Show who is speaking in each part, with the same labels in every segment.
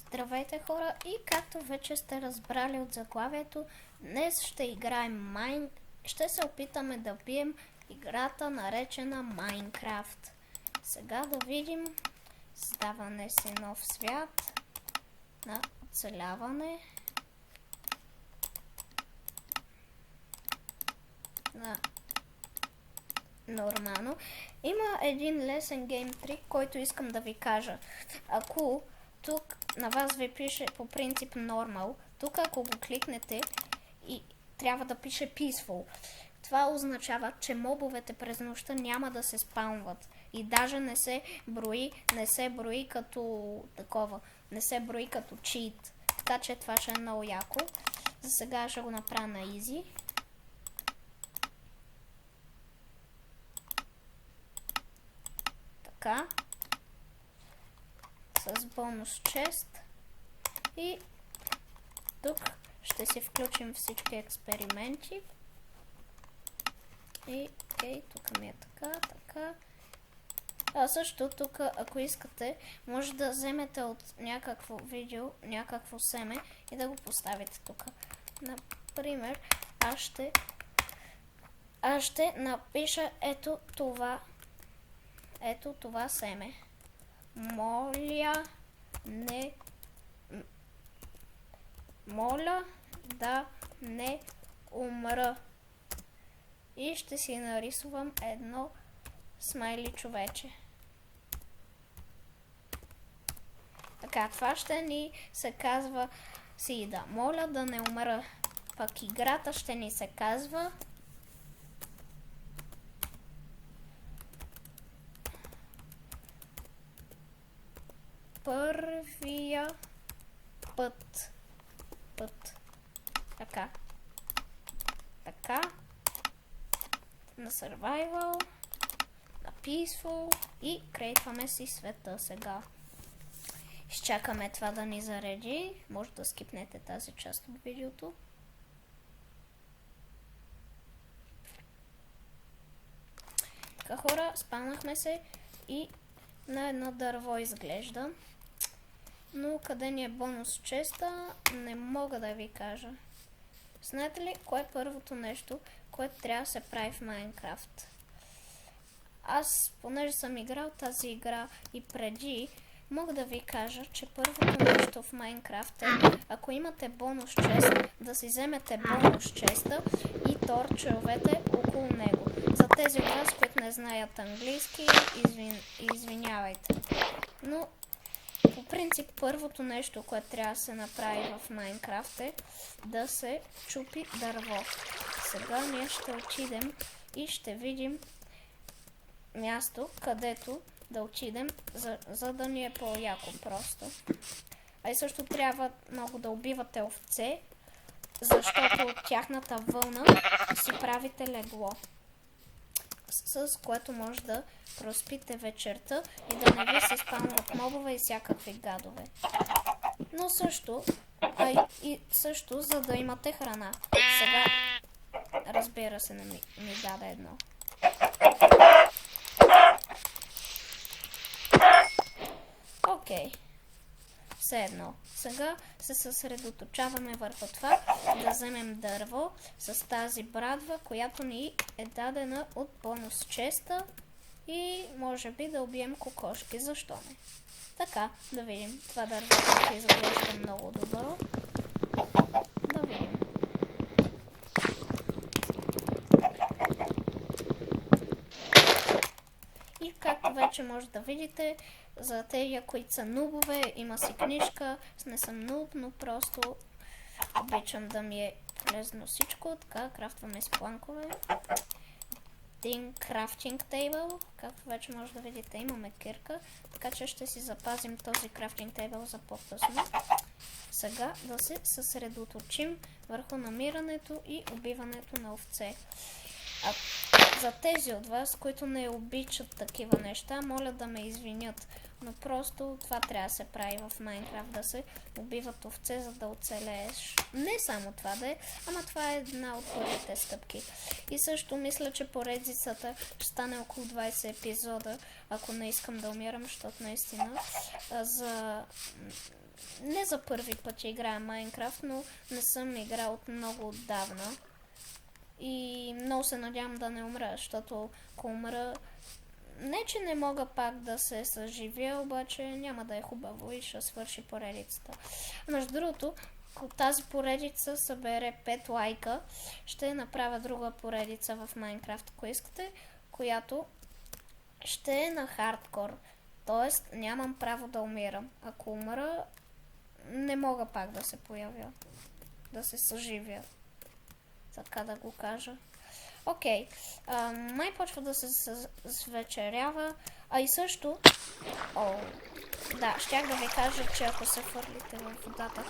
Speaker 1: Здравейте хора, и както вече сте разбрали от заглавието, днес ще играем ще се опитаме да бием играта наречена Майнкрафт. Сега да видим създаване си нов свят на оцеляване на нормално. Има един лесен гейм трик, който искам да ви кажа. Ако тук на вас ви пише по принцип normal, тук ако го кликнете и трябва да пише peaceful, това означава, че мобовете през нощта няма да се спаунват и даже не се брои като такова, не се брои като чит. Така че това ще е много яко. За сега ще го направя на easy. Така. С бонус чест. И тук ще си включим всички експерименти. И тук ми е така. А също тук, ако искате, може да вземете от някакво видео, някакво семе и да го поставите тук. Например, аз ще напиша ето това семе. Моля да не умра. И ще си нарисувам едно смайли човече. Така, това ще ни се казва Сида. Моля да не умра. Пък играта ще ни се казва Първия път. Така. На survival, на peaceful и крейтваме си света сега. Изчакаме това да ни зареди. Може да скипнете тази част от видеото. Така хора, спалнахме се и на едно дърво изглежда. Но къде ни е бонус честа, не мога да ви кажа. Знаете ли кое е първото нещо, което трябва да се прави в Майнкрафт? Аз, понеже съм играл тази игра и преди, мога да ви кажа, че първото нещо в Майнкрафт е, ако имате бонус чест, да си вземете бонус честа и торчовете около него. За тези от вас, които не знаят английски, извинявайте. Но по принцип първото нещо, което трябва да се направи в Майнкрафт е да се чупи дърво. Сега ние ще отидем и ще видим място, където да отидем, за да ни е по-яко просто. А и също трябва много да убивате овце, защото от тяхната вълна си правите легло, с което може да проспите вечерта и да не ви се спамват мобове и всякакви гадове. Но също, за да имате храна. Сега, разбира се, не ми даде едно. Окей. Все едно. Сега се съсредоточаваме върху това да вземем дърво с тази брадва, която ни е дадена от бонус честа и може би да убием кокошки. Защо не? Така, да видим. Това дърво ще изглежда много добро. Да видим. И както вече може да видите, за тези, които са нубове, има си книжка. Аз не съм нуб, но просто обичам да ми е полезно всичко. Така, крафтваме с планкове. Един крафтинг тейбъл. Както вече може да видите, имаме кирка. Така че ще си запазим този крафтинг тейбъл за по-късно. Сега да се съсредоточим върху намирането и убиването на овце. За тези от вас, които не обичат такива неща, моля да ме извинят. Но просто това трябва да се прави в Майнкрафт, да се убиват овце, за да оцелееш. Не само това да е, ама това е една от първите стъпки. И също мисля, че поредицата ще стане около 20 епизода, ако не искам да умирам, защото наистина не за първи път играя Майнкрафт, но не съм играл от много отдавна. И много се надявам да не умра, защото ако умра, не че не мога пак да се съживя, обаче няма да е хубаво и ще свърши поредицата. Между другото, ако тази поредица събере 5 лайка, ще направя друга поредица в Майнкрафт, ако искате, която ще е на хардкор. Тоест нямам право да умирам. Ако умра, не мога пак да се появя, да се съживя. Така да го кажа. Окей, май почва да се свечерява, а и също, да, щях да ви кажа, че ако се фърлите в водата,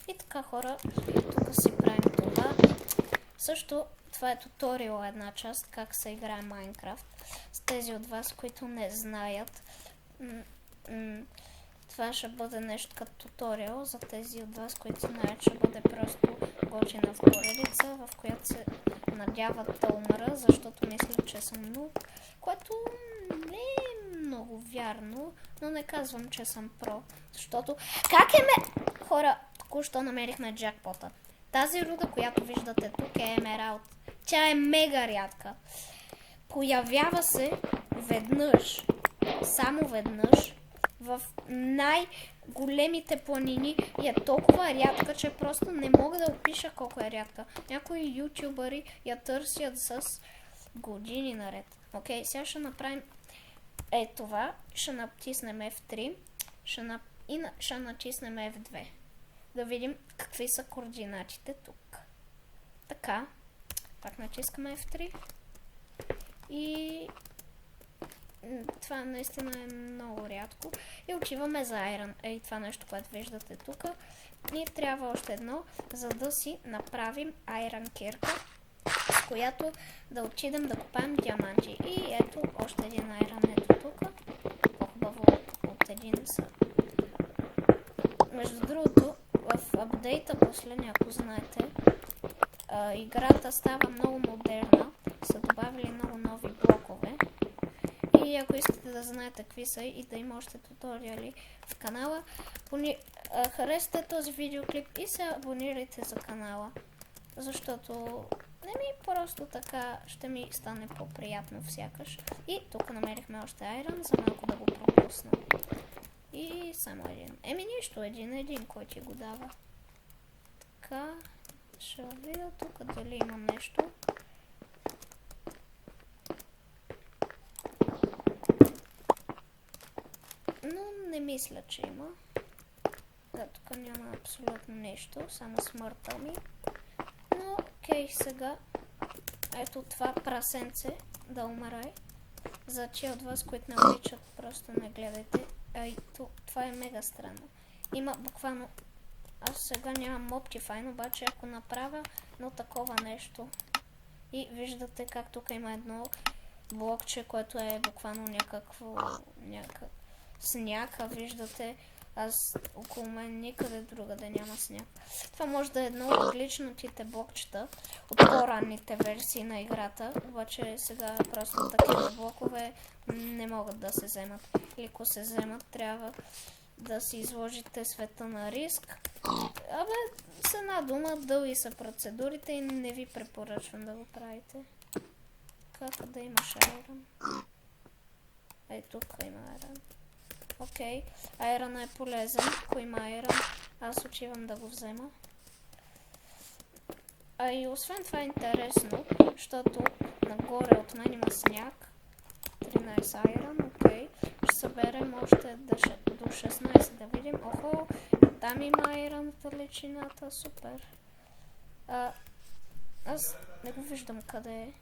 Speaker 1: и така хора, тук си правим това. Също това е туториал една част, как се играе Майнкрафт. С тези от вас, които не знаят, това ще бъде нещо като туториал. За тези от вас, които знаят, ще бъде просто готина в поредица, в която се надяват да умра, защото мисля, че съм нуб, което не е много вярно, но не казвам, че съм про, защото Хора, току-що намерихме джакпота. Тази руда, която виждате тук, е емералд. Тя е мега рядка. Появява се веднъж, само веднъж, в най-големите планини и е толкова рядка, че просто не мога да опиша колко е рядка. Някои ютубъри я търсят с години наред. Окей, сега ще направим това. Ще натиснем F3 и ще натиснем F2. Да видим какви са координатите тук. Така, пак натискаме F3 и това наистина е много рядко. И отиваме за Iron. Това нещо, което виждате тук. Ни трябва още едно, за да си направим Iron кирка, с която да отидем да копаем диаманти. И ето още един Iron ето тук. По-хубаво от един са. Между другото, в апдейта последния, ако знаете, играта става много модерна. Са добавили много нови блокове. И ако искате да знаете какви са и да има още туториали в канала, харесате този видеоклип и се абонирайте за канала. Защото не ми просто така ще ми стане по-приятно всякаш. И тук намерихме още айрон, за малко да го пропусна. И само един. Нищо, един, кой ти го дава. Така, ще видя тук дали имам нещо. Но не мисля, че има. Да, тук няма абсолютно нищо, само смъртта ми. Но окей, сега ето това прасенце да умре. За че от вас, които не обичат, просто не гледайте. Това е мега странно. Има буквално... Аз сега нямам Optifine, обаче ако направя едно такова нещо и виждате как тук има едно блокче, което е буквално някакъв сняг, а виждате, аз около мен никъде другаде няма сняг. Това може да е едно от гличнатите блокчета от по-ранните версии на играта, обаче сега просто такива блокове не могат да се вземат. Или ако се вземат, трябва да си изложите света на риск. С една дума, дълги са процедурите и не ви препоръчвам да го правите. Как да имаш айрон? Тук има айрон. Окей, айрон е полезен. Ако има айрон, аз отивам да го взема. И освен това е интересно, защото нагоре от мен има сняг. 13 айрон, окей. Ще съберем още до 16 да видим. Охо, там има айрон в далечината, супер. Аз не го виждам къде е.